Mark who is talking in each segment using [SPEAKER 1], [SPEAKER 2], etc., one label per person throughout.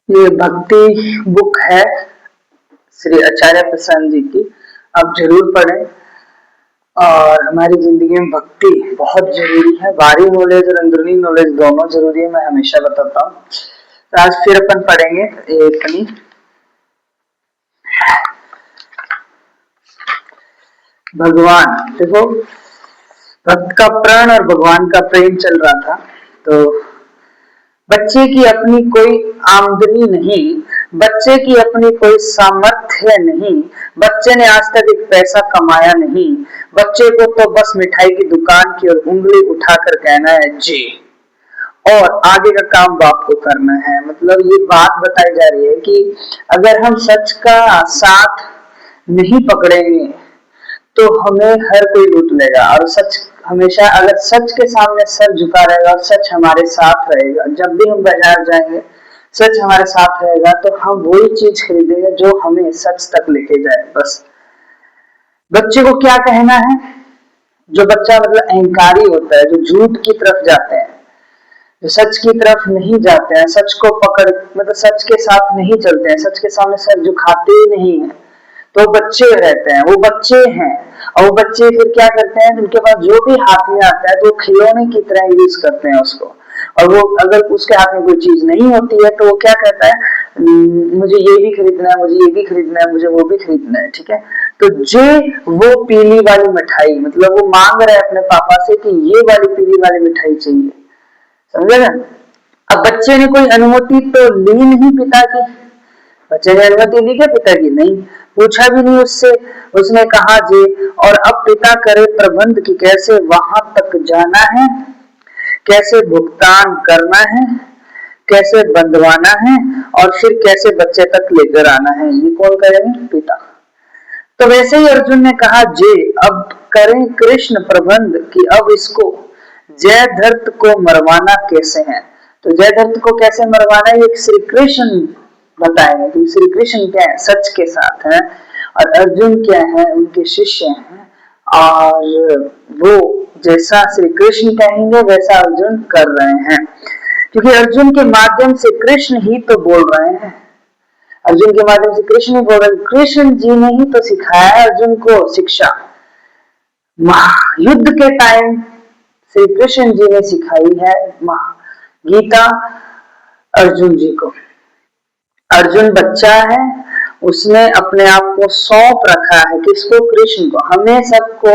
[SPEAKER 1] ये भक्ति बुक है श्री आचार्य प्रसन्न जी की। आप जरूर पढ़ें और हमारी जिंदगी में भक्ति बहुत जरूरी है। बाहरी नॉलेज और अंदरूनी नॉलेज दोनों जरूरी है, मैं हमेशा बताता हूँ। तो आज फिर अपन पढ़ेंगे एक भगवान। देखो, भक्त का प्रण और भगवान का प्रेम चल रहा था। तो बच्चे की अपनी कोई आमदनी नहीं, बच्चे की अपनी कोई सामर्थ्य नहीं, बच्चे ने आज तक एक पैसा कमाया नहीं। बच्चे को तो बस मिठाई की दुकान की ओर उंगली उठाकर कहना है जी, और आगे का काम बाप को करना है। मतलब ये बात बताई जा रही है कि अगर हम सच का साथ नहीं पकड़ेंगे तो हमें हर कोई लूट लेगा। और सच हमेशा, अगर सच के सामने सर झुका रहेगा और सच हमारे साथ रहेगा, जब भी हम बाजार जाएंगे सच हमारे साथ रहेगा, तो हम वही चीज खरीदेंगे जो हमें सच तक लेके जाए। बस बच्चे को क्या कहना है? जो बच्चा मतलब अहंकारी होता है, जो झूठ की तरफ जाते हैं, जो सच की तरफ नहीं जाते हैं, सच को पकड़ मतलब सच के साथ नहीं चलते हैं, सच के सामने सर झुकाते ही नहीं है, तो बच्चे रहते हैं, वो बच्चे हैं। और वो बच्चे फिर क्या करते हैं? उनके पास जो भी हाथ में आता है तो वो खिलौने की तरह यूज करते हैं उसको। और वो अगर उसके हाथ में कोई चीज नहीं होती है तो वो क्या कहता है? मुझे ये भी खरीदना है, मुझे ये भी खरीदना है, मुझे वो भी खरीदना है। ठीक है, तो जो वो पीली वाली मिठाई, मतलब वो मांग रहा है अपने पापा से कि ये वाली पीली वाली मिठाई चाहिए। समझे ना? अब बच्चे ने कोई अनुमति तो ली नहीं पिता की, बच्चे ने अनुमति ली क्या पिता की? नहीं, पूछा भी नहीं उससे। उसने कहा जी, और अब पिता करे प्रबंध कि कैसे वहां तक जाना है, कैसे भुगतान करना है, कैसे बंधवाना है, और फिर कैसे बच्चे तक लेकर आना है। ये कौन करेंगे? पिता। तो वैसे ही अर्जुन ने कहा जे, अब करें कृष्ण प्रबंध कि अब इसको जयद्रथ को मरवाना कैसे है। तो जयद्रथ को कैसे मरवाना है, ये श्री कृष्ण बताएंगे कि श्री कृष्ण क्या है? सच के साथ है, और अर्जुन क्या है? उनके शिष्य हैं। और वो जैसा श्री कृष्ण कहेंगे वैसा अर्जुन कर रहे हैं, क्योंकि अर्जुन के माध्यम से कृष्ण ही तो बोल रहे हैं। अर्जुन के माध्यम से कृष्ण ही बोल रहे हैं। कृष्ण जी ने ही तो सिखाया है अर्जुन को शिक्षा। युद्ध के टाइम श्री कृष्ण जी ने सिखाई है गीता अर्जुन जी को। अर्जुन बच्चा है, उसने अपने आप को सौंप रखा है किसको? कृष्ण को। हमें सबको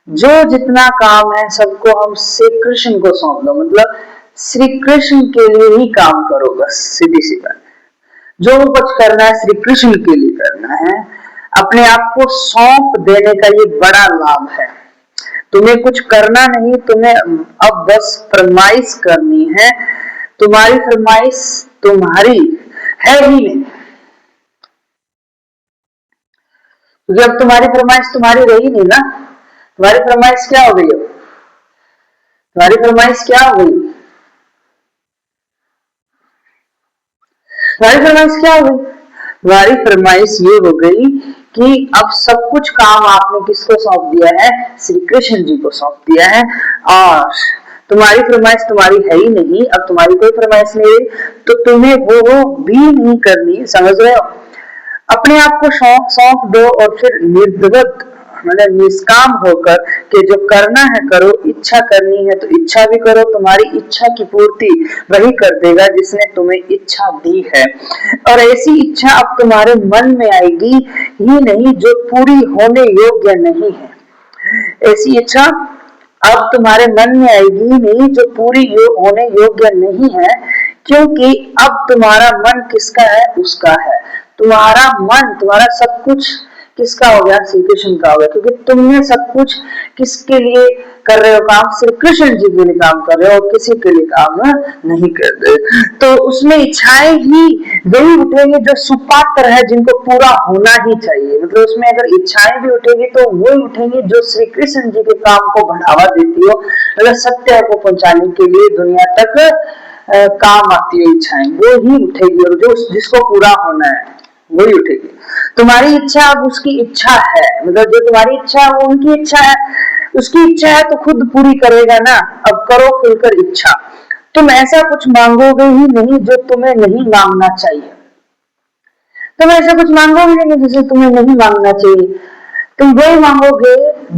[SPEAKER 1] जो जितना काम है सबको हम श्री कृष्ण को सौंप दो, मतलब श्री कृष्ण के लिए ही काम करो, बस सीधी सी बात। जो कुछ करना है श्री कृष्ण के लिए करना है। अपने आप को सौंप देने का ये बड़ा लाभ है। तुम्हें कुछ करना नहीं, तुम्हें अब बस फरमाइश करनी है। तुम्हारी फरमाइश तुम्हारी है ही नहीं, क्योंकि अब तुम्हारी फरमाइश तुम्हारी रही नहीं ना। तुम्हारी फरमाइश क्या हो गई? अब तुम्हारी फरमाइश क्या हो गई? तुम्हारी फरमाइश क्या हो गई? तुम्हारी फरमाइश ये हो गई कि अब सब कुछ काम आपने किसको सौंप दिया है? श्री कृष्ण जी को सौंप दिया है। और तुम्हारी फरमाइश तुम्हारी है ही नहीं, अब तुम्हारी कोई फरमाइश नहीं रही, तो तुम्हें वो भी नहीं करनी। समझ रहे हो? अपने आप को सौंप दो और फिर निर्द्वंद मतलब निष्काम होकर के जो करना है करो। इच्छा करनी है तो इच्छा भी करो, तुम्हारी इच्छा की पूर्ति वही कर देगा जिसने तुम्हें इच्छा दी है। और ऐसी इच्छा अब तुम्हारे मन में आएगी ही नहीं जो पूरी होने योग्य नहीं है। ऐसी इच्छा अब तुम्हारे मन में आएगी नहीं जो पूरी होने योग्य नहीं है, क्योंकि अब तुम्हारा मन किसका है? उसका है। तुम्हारा मन, तुम्हारा सब कुछ किसका हो गया? श्री कृष्ण का हो गया, क्योंकि तुमने सब कुछ किसके लिए कर रहे हो काम? श्री कृष्ण जी के लिए काम कर रहे हो, किसी के लिए काम नहीं कर रहे। तो उसमें इच्छाएं ही वही उठेंगी जो सुपात्र है, जिनको पूरा होना ही चाहिए। मतलब उसमें अगर इच्छाएं भी उठेगी तो वही उठेंगी जो श्री कृष्ण जी के काम को बढ़ावा देती हो, मतलब सत्य को पहुंचाने के लिए दुनिया तक काम आती है। इच्छाएं वो ही उठेगी, और जो जिसको पूरा होना है वही उठेगी। तुम्हारी इच्छा अब उसकी इच्छा है, मतलब जो तुम्हारी इच्छा है वो उनकी इच्छा है। उसकी इच्छा है तो खुद पूरी करेगा ना। अब करो खुलकर इच्छा। तुम ऐसा कुछ मांगोगे ही नहीं जो तुम्हें नहीं मांगना चाहिए। तुम ऐसा कुछ मांगोगे नहीं जिसे तुम्हें नहीं मांगना चाहिए। तुम वही मांगोगे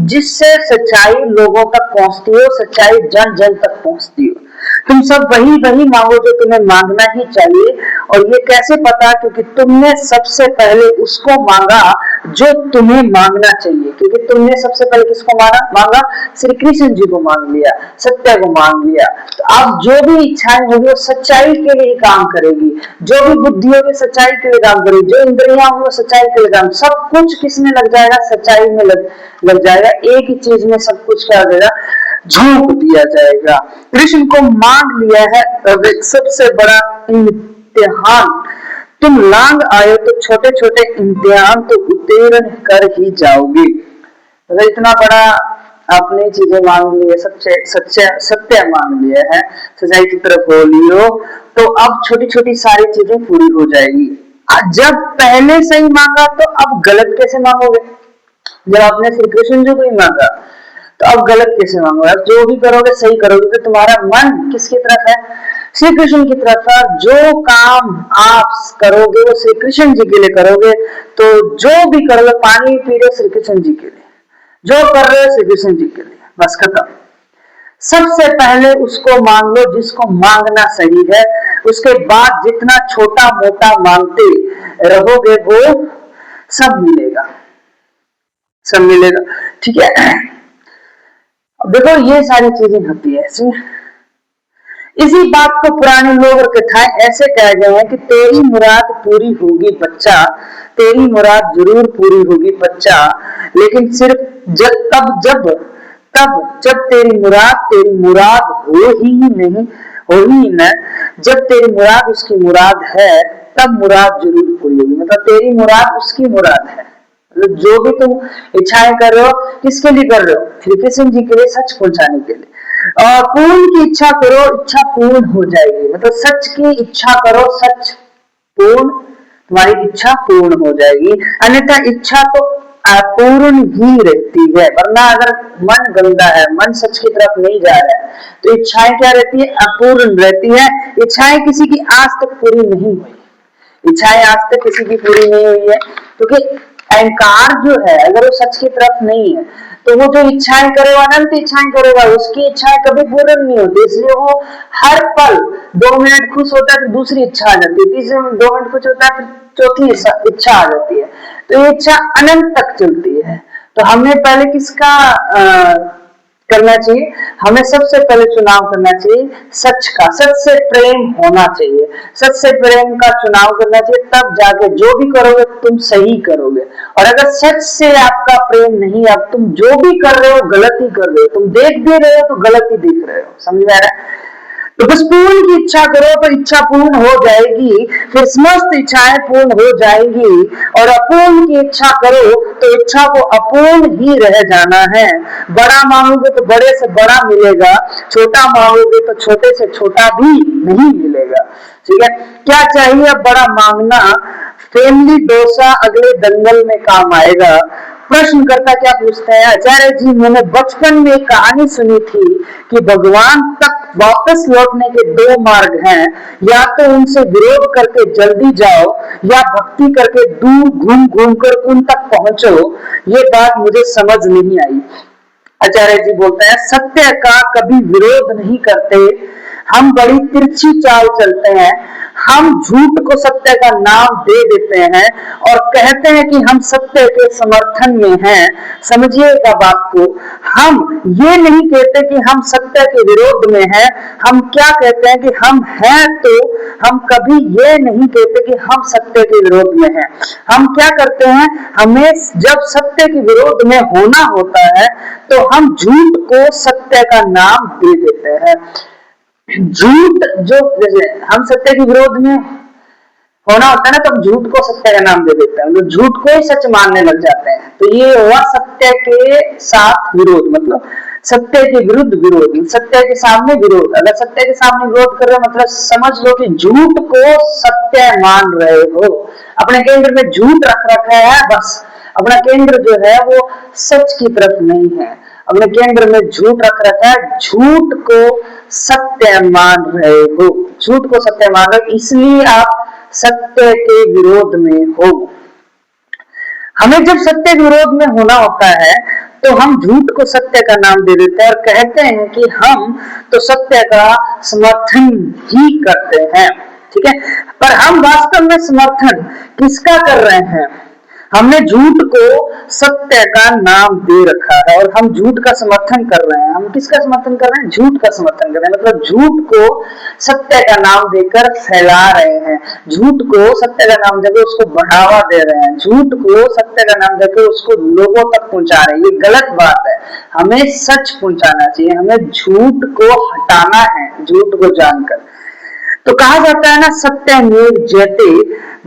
[SPEAKER 1] जिससे सच्चाई लोगों तक पहुंचती हो, सच्चाई जन जन तक पहुंचती हो। तुम सब वही मांगो जो तुम्हें मांगना ही चाहिए। और ये कैसे पता? क्योंकि तुमने सबसे पहले उसको मांगा जो तुम्हें मांगना चाहिए। क्योंकि तुमने सबसे पहले किसको मांगा? श्री कृष्ण जी को मांग लिया, सत्य को मांग लिया। तो अब जो भी इच्छाएं होगी वो सच्चाई के लिए काम करेगी, जो भी बुद्धि होगी सच्चाई के लिए काम करेगी, जो इंद्रियां होगी वो सच्चाई के लिए काम, सब कुछ किसमें लग जाएगा? सच्चाई में लग जाएगा। एक ही चीज में सब कुछ क्या हो जाएगा? झोंक दिया जाएगा। कृष्ण को मांग लिया है। अब एक सबसे बड़ा इम्तिहान तुम लांग आए तो छोटे छोटे इम्तिहान तो उत्तीर्ण कर ही जाओगे। अगर इतना बड़ा आपने चीजें मांग ली है, सत्य मांग लिया है, सच्चाई की तरफ हो लियो, तो अब छोटी छोटी सारी चीजें पूरी हो जाएगी। जब पहले सही मांगा तो अब गलत कैसे मांगोगे? जब आपने श्री कृष्ण जी को ही मांगा तो अब गलत कैसे मांगोगे? अब जो भी करोगे सही करोगे। तो तुम्हारा मन किसकी तरफ है? श्री कृष्ण की तरफ है। जो काम आप करोगे वो श्री कृष्ण जी के लिए करोगे। तो जो भी करोगे, पानी पी रहे श्री कृष्ण जी के लिए, जो कर रहे हो श्री कृष्ण जी के लिए, बस खत्म। सबसे पहले उसको मांग लो जिसको मांगना सही है। उसके बाद जितना छोटा मोटा मांगते रहोगे वो सब मिलेगा, सब मिलेगा। ठीक है। अब देखो ये सारी चीजें होती है ऐसी। इसी बात को पुराने लोग और कथाएं ऐसे कह गए हैं कि तेरी मुराद पूरी होगी बच्चा, तेरी मुराद जरूर पूरी होगी बच्चा, लेकिन सिर्फ तब जब तेरी मुराद हो ही नहीं, हो ही न। जब तेरी मुराद उसकी मुराद है तब मुराद जरूर पूरी होगी। मतलब तेरी मुराद उसकी मुराद है। जो भी तुम इच्छाएं कर रहे हो किसके लिए कर रहे हो? श्री कृष्ण जी के लिए, सच पहुंचाने के लिए। और पूर्ण की इच्छा करो, इच्छा पूर्ण हो जाएगी। मतलब सच की इच्छा करो, सच पूर्ण, तुम्हारी इच्छा पूर्ण हो जाएगी। अन्यथा इच्छा तो अपूर्ण ही रहती है। वरना अगर मन गंदा है, मन सच की तरफ नहीं जा रहा है, तो इच्छाएं क्या रहती है? अपूर्ण रहती है। इच्छाएं किसी की आज तक पूरी नहीं हुई, इच्छाएं आज तक किसी की पूरी नहीं हुई है। क्योंकि अहंकार जो है अगर वो सच की तरफ नहीं है तो वो जो इच्छाएं करेगा, अनंत इच्छाएं करेगा, उसकी इच्छाएं कभी पूर्ण नहीं होती। इसलिए वो हर पल 2 मिनट खुश होता है, फिर दूसरी इच्छा आ जाती है, तीसरे 2 मिनट खुश होता है, फिर चौथी इच्छा आ जाती है। तो ये इच्छा अनंत तक चलती है। तो हमें पहले किसका करना चाहिए? हमें सबसे पहले चुनाव करना चाहिए सच का। सच से प्रेम होना चाहिए, सच से प्रेम का चुनाव करना चाहिए। तब जाके जो भी करोगे तुम सही करोगे। और अगर सच से आपका प्रेम नहीं, अब तुम जो भी कर रहे हो गलत ही कर रहे हो, तुम देख भी रहे हो तो गलत ही देख रहे हो। समझ में आ रहा है? तो बस पूर्ण की इच्छा करो तो इच्छा पूर्ण हो जाएगी, फिर समस्त इच्छाएं पूर्ण हो जाएंगी। और अपूर्ण की इच्छा करो तो इच्छा को अपूर्ण ही रह जाना है। बड़ा मांगोगे तो बड़े से बड़ा मिलेगा, छोटा मांगोगे तो छोटे से छोटा भी नहीं मिलेगा। ठीक है। क्या चाहिए अब बड़ा मांगना? फैमिली डोसा अगले दंगल में काम आएगा। प्रश्नकर्ता क्या पूछता है? आचार्य जी, मैंने बचपन में एक कहानी सुनी थी कि भगवान तक वापस लौटने के 2 मार्ग हैं। या तो उनसे विरोध करके जल्दी जाओ, या भक्ति करके दूर घूम घूम कर उन तक पहुंचो। ये बात मुझे समझ नहीं आई। आचार्य जी बोलते हैं, सत्य का कभी विरोध नहीं करते, हम बड़ी तिरछी चाल चलते हैं। हम झूठ को सत्य का नाम दे देते हैं और कहते हैं कि हम सत्य के समर्थन में हैं। समझिएगा बात को, हम ये नहीं कहते कि हम सत्य के विरोध में हैं। हम क्या कहते हैं कि हम हैं, तो हम कभी ये नहीं कहते कि हम सत्य के विरोध में हैं। हम क्या करते हैं? हमें जब सत्य के विरोध में होना होता है तो हम झूठ को सत्य का नाम दे देते हैं। झूठ जो, जैसे हम सत्य के विरोध में होना होता है ना, तो हम झूठ को सत्य का नाम दे देते हैं, तो झूठ को ही सच मानने लग जाते हैं। तो ये हुआ सत्य के साथ विरोध, मतलब सत्य के विरुद्ध विरोध, सत्य के सामने विरोध। अगर सत्य के सामने विरोध कर रहे हो मतलब समझ लो कि झूठ को सत्य मान रहे हो, अपने केंद्र में झूठ रख रखा है। बस अपना केंद्र जो है वो सच की तरफ नहीं है। अपने केंद्र में झूठ रख रखा है, झूठ को सत्य मान रहे हो, झूठ को सत्य मान रहे हो, इसलिए आप सत्य के विरोध में हो। हमें जब सत्य विरोध में होना होता है तो हम झूठ को सत्य का नाम दे देते हैं और कहते हैं कि हम तो सत्य का समर्थन ही करते हैं, ठीक है। पर हम वास्तव में समर्थन किसका कर रहे हैं? हमने झूठ को सत्य का नाम दे रखा है और हम झूठ का समर्थन कर रहे हैं। हम किसका समर्थन कर रहे हैं? झूठ का समर्थन कर रहे हैं, मतलब झूठ को सत्य का नाम देकर फैला रहे हैं, झूठ को सत्य का नाम देकर उसको बढ़ावा दे रहे हैं, झूठ को सत्य का नाम देकर उसको लोगों तक पहुंचा रहे हैं। ये गलत बात है, हमें सच पहुंचाना चाहिए, हमें झूठ को हटाना है, झूठ को जानकर। तो कहा जाता है ना, सत्यमेव जयते,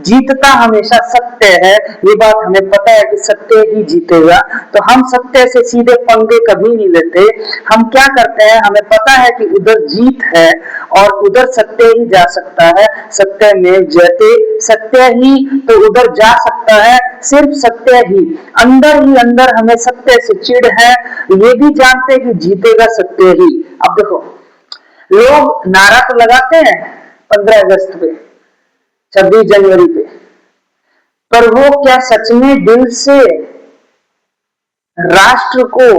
[SPEAKER 1] जीतता हमेशा सत्य है। ये बात हमें पता है कि सत्य ही जीतेगा, तो हम सत्य से सीधे पंगे कभी नहीं लेते। हम क्या करते हैं, हमें पता है कि उधर जीत है और उधर सत्य ही जा सकता है, सत्यमेव जयते, सत्य ही तो उधर जा सकता है, सिर्फ सत्य ही ही अंदर हमें सत्य से चिढ़ है, ये भी जानते कि जीतेगा सत्य ही। अब देखो, लोग नारा तो लगाते हैं 15 अगस्त पे, 26 जनवरी पे, पर वो क्या सच में दिल से राष्ट्र को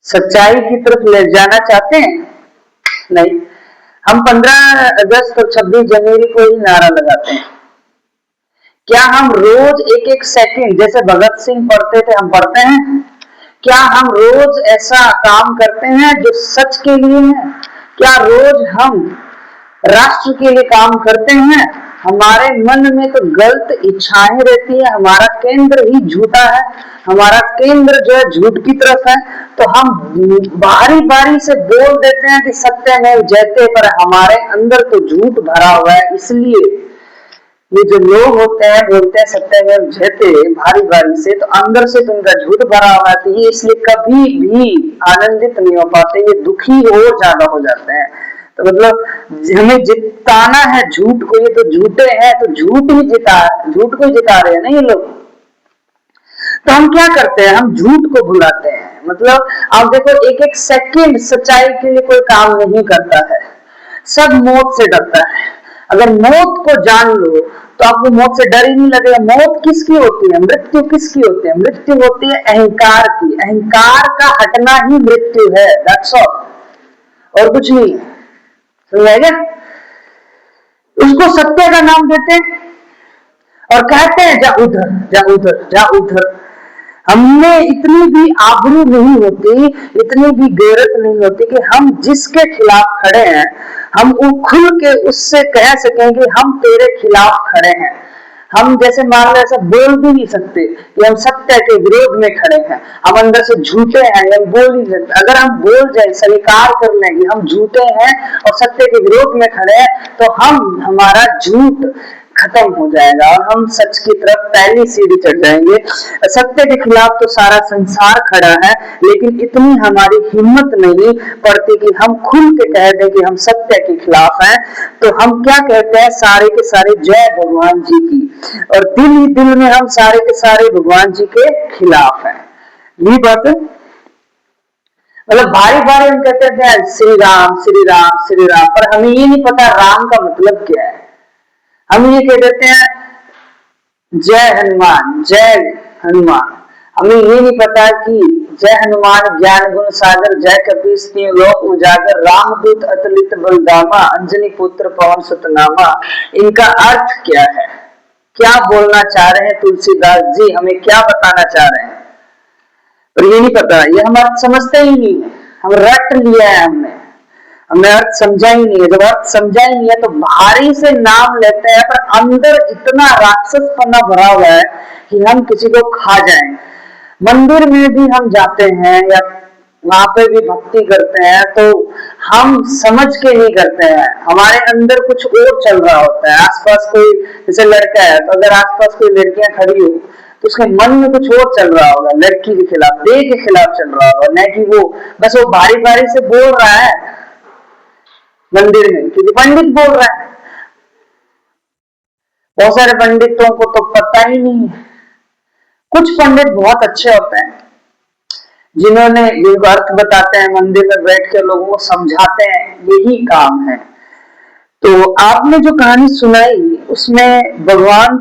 [SPEAKER 1] सच्चाई की तरफ ले जाना चाहते हैं? नहीं, हम 15 अगस्त और 26 जनवरी को ही नारा लगाते हैं। क्या हम रोज एक एक सेकंड, जैसे भगत सिंह पढ़ते थे हम पढ़ते हैं? क्या हम रोज ऐसा काम करते हैं जो सच के लिए है? क्या रोज हम राष्ट्र के लिए काम करते हैं? हमारे मन में तो गलत इच्छाएं रहती है, हमारा केंद्र ही झूठा है, हमारा केंद्र जो है झूठ की तरफ है, तो हम बारी बारी से बोल देते हैं कि सत्यमेव जयते, पर हमारे अंदर तो झूठ भरा हुआ है। इसलिए ये जो लोग होते हैं बोलते हैं सत्यमेव जयते भारी भारी से, तो अंदर से तो उनका झूठ भरा हुआ है, तो ये इसलिए कभी भी आनंदित नहीं हो पाते, ये दुखी और ज्यादा हो जाते हैं। तो मतलब हमें जिताना है झूठ को, ये तो झूठे हैं, तो झूठ ही जिता, झूठ को जिता रहे हैं ना ये लोग। तो हम क्या करते हैं, हम झूठ को भुलाते हैं। मतलब आप देखो, एक एक सेकंड सच्चाई के लिए कोई काम नहीं करता है, सब मौत से डरता है। अगर मौत को जान लो तो आपको मौत से डर ही नहीं लगेगा। मौत किसकी होती है? मृत्यु किसकी होती है? मृत्यु होती है अहंकार की, अहंकार का हटना ही मृत्यु है, दैट्स ऑल, और कुछ नहीं है, समझाएगा? उसको सत्य का नाम देते हैं और कहते हैं जा उधर जा उधर जा उधर। हमने इतनी भी आबरू नहीं होती, इतनी भी गैरत नहीं होती कि हम जिसके खिलाफ खड़े हैं हम वो खुल के उससे कह सकें कि हम तेरे खिलाफ खड़े हैं। हम जैसे मान लो ऐसा बोल भी नहीं सकते कि हम सत्य के विरोध में खड़े हैं, हम अंदर से झूठे हैं, हम बोल नहीं सकते। अगर हम बोल जाए, स्वीकार कर लें कि हम झूठे हैं और सत्य के विरोध में खड़े हैं, तो हमारा झूठ खत्म हो जाएगा और हम सच की तरफ पहली सीढ़ी चढ़ जाएंगे। सत्य के खिलाफ तो सारा संसार खड़ा है, लेकिन इतनी हमारी हिम्मत नहीं पड़ती कि हम खुल के कह दें कि हम सत्य के खिलाफ हैं। तो हम क्या कहते हैं, सारे के सारे जय भगवान जी की, और दिल ही दिल में हम सारे के सारे भगवान जी के खिलाफ हैं। यही बात है, मतलब भारी भारी हम कहते हैं श्री राम श्री राम श्री राम, पर हमें ये नहीं पता राम का मतलब क्या है। हम ये कह देते हैं जय हनुमान जय हनुमान, हमें ये नहीं पता कि जय हनुमान ज्ञान गुण सागर, जय कपीस तीन लोक उजागर, रामदूत अतुलित बलधामा, अंजनी पुत्र पवन सुत नामा। इनका अर्थ क्या है, क्या बोलना चाह रहे हैं तुलसीदास जी, हमें क्या बताना चाह रहे हैं? पर ये नहीं पता, ये हम अर्थ समझते ही नहीं है, हम रट लिया है हमने अर्थ समझा ही नहीं है। जब अर्थ समझा ही नहीं है तो भारी से नाम लेते हैं, पर अंदर इतना राक्षसपना भरा हुआ है कि हम किसी को खा जाएं। मंदिर में भी हम जाते हैं या वहां पे भी भक्ति करते हैं तो हम समझ के नहीं करते हैं, हमारे अंदर कुछ और चल रहा होता है। आसपास कोई जैसे लड़का है, तो अगर आसपास कोई लड़कियां खड़ी हो तो उसके मन में कुछ और चल रहा होगा, लड़की के खिलाफ, देह के खिलाफ चल रहा होगा, न कि वो बस वो भारी भारी से बोल रहा है मंदिर में, क्योंकि पंडित बोल रहा है। बहुत सारे पंडितों को तो पता ही नहीं है। कुछ पंडित बहुत अच्छे होते हैं, जिन्होंने जिनको अर्थ बताते हैं, मंदिर में बैठ के लोगों को समझाते हैं, यही काम है। तो आपने जो कहानी सुनाई उसमें भगवान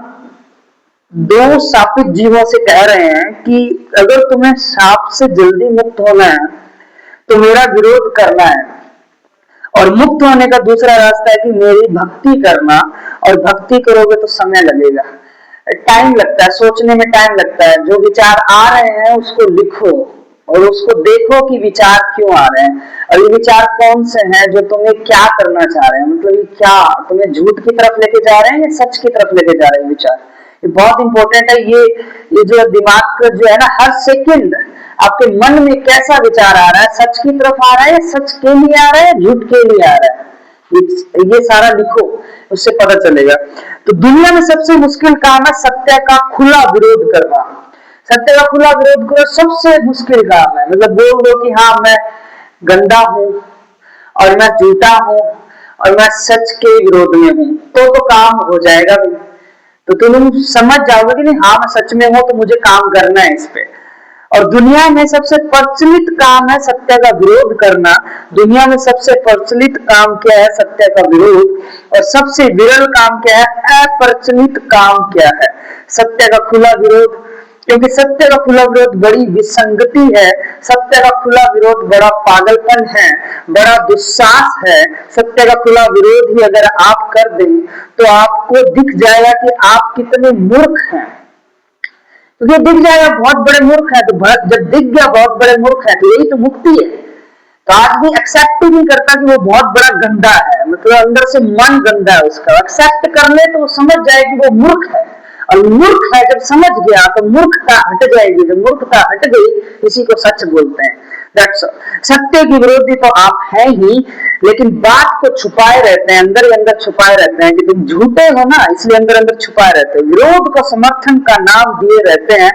[SPEAKER 1] दो शापित जीवों से कह रहे हैं कि अगर तुम्हें शाप से जल्दी मुक्त होना है तो मेरा विरोध करना है, और मुक्त होने का दूसरा रास्ता है कि मेरी भक्ति करना, और भक्ति करोगे तो समय लगेगा, टाइम लगता है, सोचने में टाइम लगता है। जो विचार आ रहे हैं उसको लिखो और उसको देखो कि विचार क्यों आ रहे हैं, और ये विचार कौन से हैं जो तुम्हें क्या करना चाह रहे हैं, मतलब ये क्या तुम्हें झूठ की तरफ लेके जा रहे हैं या सच की तरफ लेके जा रहे हैं विचार। ये बहुत इंपॉर्टेंट है। ये जो दिमाग का जो है ना, हर सेकंड आपके मन में कैसा विचार आ रहा है, सच की तरफ आ रहा है, सच के लिए आ रहा है, झूठ के लिए आ रहा है, ये सारा लिखो, उससे पता चलेगा। तो दुनिया में सबसे मुश्किल काम है सत्य का खुला विरोध करना। सत्य का खुला विरोध करो सबसे मुश्किल काम है। मतलब बोल दो कि हाँ मैं गंदा हूं और मैं झूठा हूं और मैं सच के विरोध में हूं, तो काम हो जाएगा भी। तो तुम समझ जाओगे कि नहीं, हाँ मैं सच में हूं तो मुझे काम करना है इस पे। और दुनिया में सबसे प्रचलित काम है सत्य का विरोध करना। दुनिया में सबसे प्रचलित काम क्या है? सत्य का विरोध। और सबसे विरल काम क्या है? अप्रचलित काम क्या है? सत्य का खुला विरोध। क्योंकि सत्य का खुला विरोध बड़ी विसंगति है, सत्य का खुला विरोध बड़ा पागलपन है, बड़ा दुस्साहस है। सत्य का खुला विरोध ही अगर आप कर दें तो आपको दिख जाएगा कि आप कितने मूर्ख हैं। क्योंकि दिख जाएगा बहुत बड़े मूर्ख है, तो जब दिख गया बहुत बड़े मूर्ख है तो यही तो मुक्ति है। तो आदमी एक्सेप्ट ही नहीं करता कि वो बहुत बड़ा गंदा है, मतलब अंदर से मन गंदा है उसका। एक्सेप्ट कर ले तो वो समझ जाए कि वो मूर्ख है, और मूर्ख है जब समझ गया तो मूर्खता हट जाएगी। जब मूर्खता हट गई इसी को सच बोलते हैं। सत्य की विरोधी तो आप हैं ही, लेकिन बात को छुपाए रहते हैं, अंदर ही अंदर छुपाए रहते हैं कि तुम झूठे हो ना, इसलिए अंदर अंदर छुपाए रहते हैं। विरोध को समर्थन का नाम दिए रहते हैं।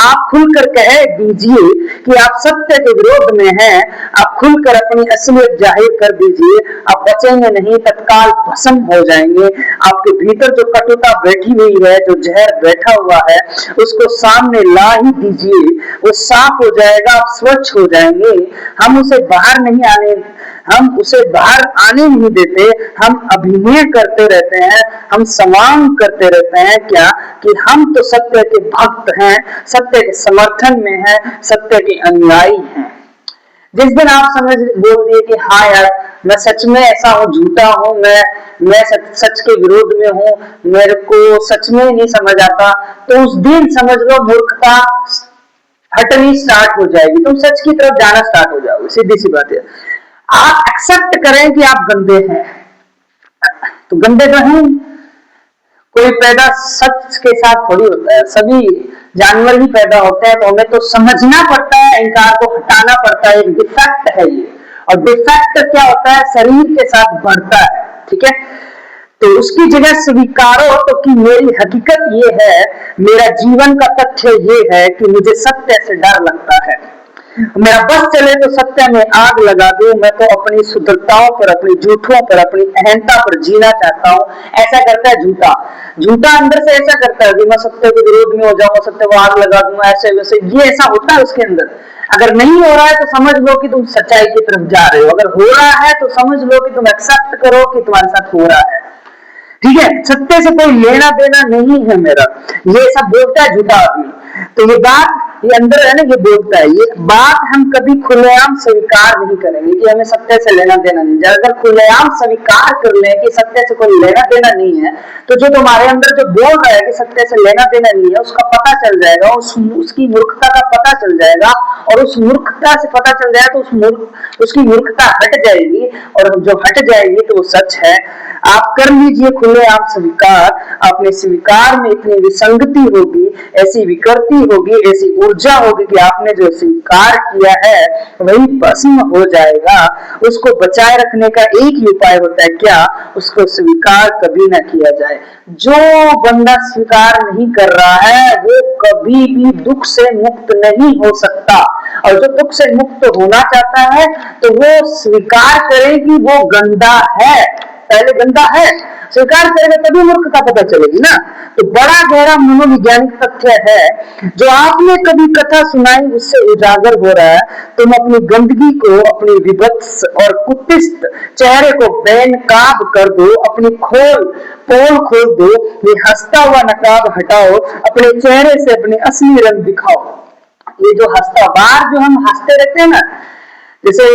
[SPEAKER 1] आप खुलकर कह दीजिए कि आप सत्य के विरोध में हैं, आप खुलकर अपनी असलियत जाहिर कर दीजिए, आप बचेंगे नहीं, तत्काल भस्म हो जाएंगे। आपके भीतर जो कटुता बैठी हुई है, जो जहर बैठा हुआ है, उसको सामने ला ही दीजिए, वो साफ हो जाएगा, आप स्वच्छ हो जाएंगे। हम उसे बाहर आने नहीं देते, हम अभिनय करते रहते हैं, हम समान करते रहते हैं क्या कि हम तो सत्य के भक्त हैं, सत्य के समर्थन में हैं, सत्य के अनुयायी हैं। जिस दिन आप समझ बोल दिए कि हाँ यार मैं सच में ऐसा हूँ, झूठा हूँ, मैं सच के विरोध में हूँ, मेरे को सच में नहीं समझ आता, तो उस दिन समझ लो मूर्खता हटनी स्टार्ट हो जाएगी, तुम सच की तरफ जाना स्टार्ट हो जाओगे। सीधी सी बात है। आप एक्सेप्ट करें कि आप गंदे हैं, तो गंदे तो हैं। कोई पैदा सच के साथ थोड़ी होता है, सभी जानवर ही पैदा होते हैं, तो हमें तो समझना पड़ता है, अहंकार को हटाना पड़ता है। एक डिफेक्ट है ये, और डिफेक्ट क्या होता है? शरीर के साथ बढ़ता है, ठीक है। तो उसकी जगह स्वीकारो तो कि मेरी हकीकत ये है, मेरा जीवन का तथ्य ये है कि मुझे सत्य से डर लगता है। मेरा बस चले तो सत्य में आग लगा दूं, मैं तो अपनी शुद्धताओं पर, अपनी झूठों पर, अपनी अहंता पर जीना चाहता हूँ। ऐसा करता है झूठा। झूठा अंदर से ऐसा करता है कि मैं सत्य के विरोध में हो जाऊंगा, सत्य को आग लगा दूंगा, ऐसे वैसे, ये ऐसा होता है उसके अंदर। अगर नहीं हो रहा है तो समझ लो कि तुम सच्चाई की तरफ जा रहे हो, अगर हो रहा है तो समझ लो कि तुम एक्सेप्ट करो कि तुम्हारे साथ हो रहा है, ठीक है। सत्य से कोई लेना देना नहीं है मेरा, ये सब बोलता है झूठा आदमी। तो ये बात ये अंदर है ना, ये बोलता है, ये बात हम कभी खुलेआम स्वीकार नहीं करेंगे कि हमें सत्य से लेना देना नहीं है। अगर खुलेआम स्वीकार कर ले कि सत्य से कोई लेना देना नहीं है, तो जो तुम्हारे अंदर जो बोल रहा है कि सत्य से लेना देना नहीं है, उसका पता चल जाएगा, उसकी मूर्खता का पता चल जाएगा, और उस मूर्खता से पता चल जाएगा तो उसकी मूर्खता हट जाएगी, और जो हट जाएगी तो वो सच है। आप कर लीजिए खुलेआम स्वीकार। अपने स्वीकार में इतनी विसंगति होगी, ऐसी विकृति होगी, ऐसी ऊर्जा होगी कि आपने जो स्वीकार किया है वही भस्म हो जाएगा। उसको बचाए रखने का एक ही उपाय होता है, क्या? उसको स्वीकार कभी ना किया जाए। जो बंदा स्वीकार नहीं कर रहा है वो कभी भी दुख से मुक्त नहीं हो सकता, और जो दुख से मुक्त होना चाहता है तो वो स्वीकार करे कि वो गंदा है। पहले गंदा है, स्वीकार करेगा तभी मूर्खता पता चलेगी ना। तो बड़ा गहरा मनोवैज्ञानिक तथ्य है, जो आपने कभी कथा सुनाई उससे उजागर हो रहा है। तुम अपनी गंदगी को, अपनी विभत्स और कुत्सित चेहरे को बेनकाब कर दो, अपनी पोल खोल दो, ये हंसता हुआ नकाब हटाओ, अपने चेहरे से अपने असली रंग दिखाओ। ये जो हंसता, बाहर जो हम हंसते रहते हैं ना, जैसे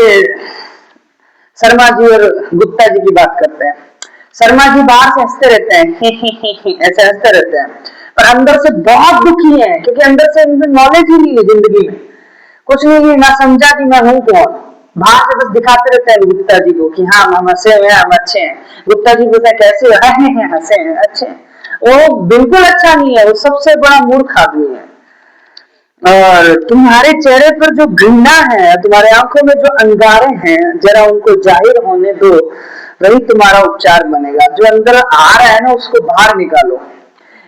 [SPEAKER 1] शर्मा जी और गुप्ता जी की बात करते हैं, शर्मा जी बाहर से हंसते रहते हैं ऐसे हंसते रहते हैं, पर अंदर से बहुत दुखी हैं, क्योंकि अंदर से उनको नॉलेज ही नहीं है जिंदगी में, कुछ नहीं, ना समझा कि मैं हूं कौन। बाहर से बस दिखाते रहते हैं गुप्ता जी को कि हाँ हम हंसे हुए हैं, हम अच्छे हैं। गुप्ता जी बोलते हैं कैसे हंसे हैं, अच्छे हैं। वो बिल्कुल अच्छा नहीं है, वो सबसे बड़ा मूर्ख आदमी है। और तुम्हारे चेहरे पर जो घृणा है, तुम्हारे आंखों में जो अंगारे हैं, जरा उनको जाहिर होने दो, वही तुम्हारा उपचार बनेगा। जो अंदर आ रहा है ना, उसको बाहर निकालो।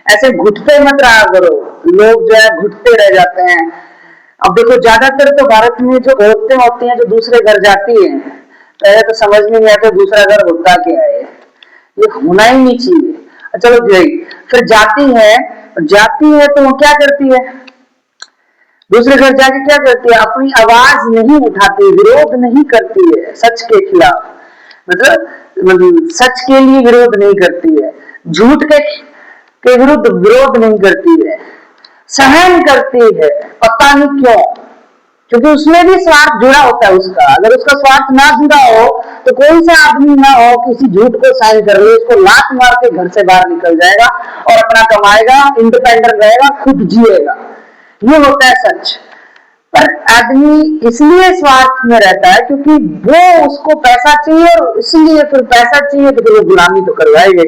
[SPEAKER 1] ऐसे घुटते मत रहा करो, लोग जो है घुटते रह जाते हैं। अब देखो, ज्यादातर तो भारत में जो औरतें होती हैं जो दूसरे घर जाती हैं, पहले तो समझ में नहीं आता दूसरा घर होता क्या है, ये होना ही नहीं चाहिए। चलो गई, फिर जाती है तो वो क्या करती है, दूसरे घर जाके क्या करती है, अपनी आवाज नहीं उठाती, विरोध नहीं करती है सच के खिलाफ, मतलब सच के लिए विरोध नहीं करती है, झूठ के विरुद्ध विरोध नहीं करती है, सहन करती है। पता नहीं क्यों, क्योंकि उसमें भी स्वार्थ जुड़ा होता है उसका। अगर उसका स्वार्थ ना जुड़ा हो तो कोई सा आदमी ना हो किसी झूठ को सहन कर ले, उसको लात मार के घर से बाहर निकल जाएगा और अपना कमाएगा, इंडिपेंडेंट रहेगा, खुद जिएगा। ये होता है सच। पर आदमी इसलिए स्वार्थ में रहता है क्योंकि वो, उसको पैसा चाहिए, और इसलिए फिर पैसा चाहिए तो फिर वो गुलामी तो करवाएंगे।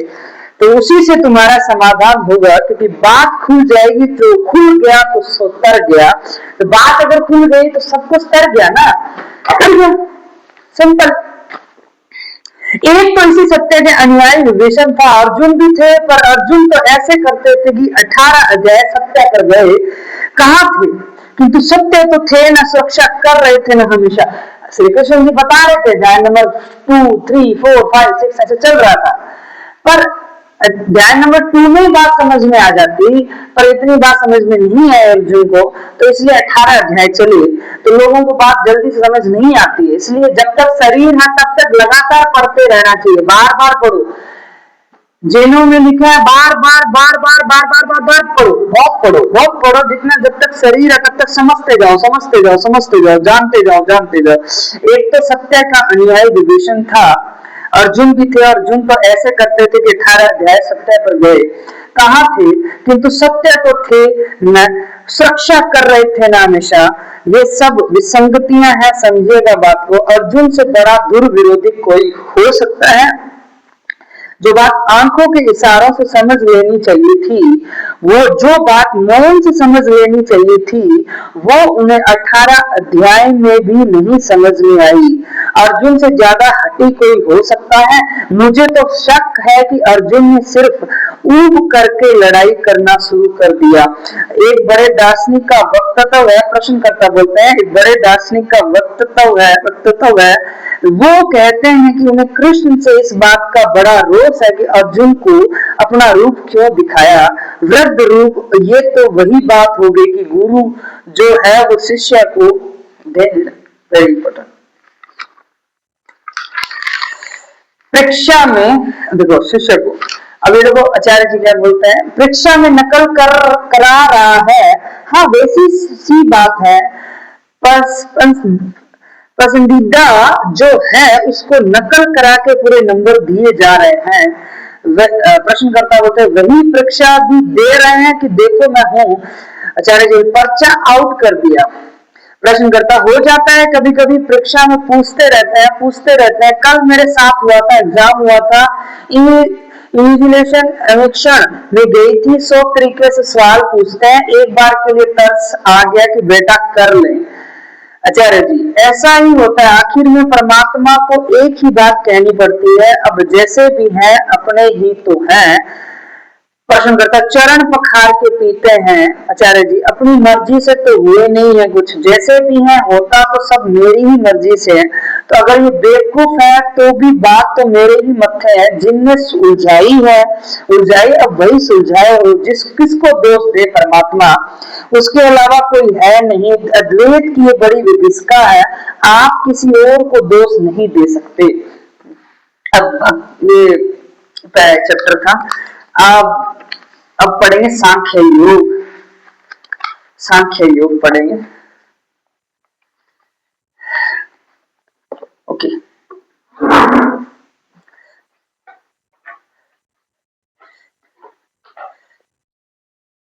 [SPEAKER 1] तो उसी से तुम्हारा समाधान होगा, क्योंकि बात खुल जाएगी, तो खुल गया तो सो तर गया। तो बात अगर खुल गई तो सब कुछ तर गया ना, तर गया, सिंपल। एक तो इसी सत्य के अनुयायी विभीषण था, अर्जुन भी थे, पर अर्जुन तो ऐसे करते थे कि 18 अध्याय सत्य कर गए, कहाँ थे, किंतु सत्य तो थे न, सुरक्षा कर रहे थे न हमेशा। श्री कृष्ण जी बता रहे थे, अध्याय नंबर 2, 3, 4, 5, 6 ऐसे चल रहा था, पर अध्याय नंबर 2 में बात समझ में आ जाती, पर इतनी बात समझ में नहीं है अर्जुन को, तो इसलिए 18 अध्याय चले। तो लोगों को बात जल्दी से समझ नहीं आती है, इसलिए जब तक शरीर है तब तक लगातार पढ़ते रहना चाहिए, बार बार पढ़ो। जैनों में लिखा है बार बार बार बार बार बार बार बार पढ़ो, बहुत पढ़ो, जितना जब तक शरीर है तब तक समझते जाओ, जानते जाओ। एक तो सत्य का अनुयायी विभीषण था, अर्जुन भी थे। अर्जुन तो ऐसे करते थे कि 18 अध्याय सत्य पर गए, कहाँ थे, किंतु सत्य तो थे न, सुरक्षा कर रहे थे ना हमेशा। ये सब विसंगतियां हैं, समझिएगा बात को। अर्जुन से बड़ा दुर्विरोधी कोई हो सकता है? जो बात आंखों के इशारों से समझ लेनी चाहिए थी, वो जो बात मौन से समझ लेनी चाहिए थी, वो उन्हें 18 अध्याय में भी नहीं समझ में आई। अर्जुन से ज्यादा हठी कोई हो सकता है? मुझे तो शक है कि अर्जुन ने सिर्फ ऊब करके लड़ाई करना शुरू कर दिया। एक बड़े दार्शनिक का वक्तव्य है, प्रश्नकर्ता बोलते हैं, एक बड़े दार्शनिक का वक्तव्य है, वो कहते हैं कि उन्हें कृष्ण से इस बात का बड़ा रोष है कि अर्जुन को अपना रूप क्यों दिखाया, वृद्ध रूप। ये तो वही बात हो गई कि गुरु जो है वो शिष्य को वेरी इंपॉर्टेंट परीक्षा में, देखो शिष्य को, अभी देखो आचार्य जी क्या बोलते हैं, परीक्षा में नकल करा रहा है। हाँ वैसी सी बात है, पसंदीदा जो है उसको नकल करा के पूरे नंबर दिए जा रहे हैं। प्रश्नकर्ता बोलते हैं वही परीक्षा भी दे रहे हैं कि देखो मैं हूं। आचार्य जी पर्चा आउट कर दिया। प्रश्नकर्ता हो जाता है कभी कभी, परीक्षा में पूछते रहते हैं। कल मेरे साथ हुआ था, एग्जाम हुआ था, इन्विजिलेशन में गई थी, 100 तरीके से सवाल पूछते हैं, एक बार के लिए तरस आ गया कि बेटा कर ले। आचार्य जी ऐसा ही होता है, आखिर में परमात्मा को एक ही बात कहनी पड़ती है, अब जैसे भी है अपने ही तो हैं। प्रश्नकर्ता चरण पखार के पीते हैं। आचार्य जी अपनी मर्जी से तो हुए नहीं है कुछ, जैसे भी है होता तो सब मेरी ही मर्जी से है। तो अगर ये बेवकूफ है तो भी बात तो मेरे ही मत्थे है, जिनने उलझाई है उलझाई अब वही सुलझाए, और जिस किसको दोष दे परमात्मा, उसके अलावा कोई है नहीं। अद्वैत की ये बड़ी विभिषका है, आप किसी और को दोष नहीं दे सकते। अब ये चैप्टर था। अब पढ़ेंगे सांख्य योग। सांख्य योग पढ़ेंगे।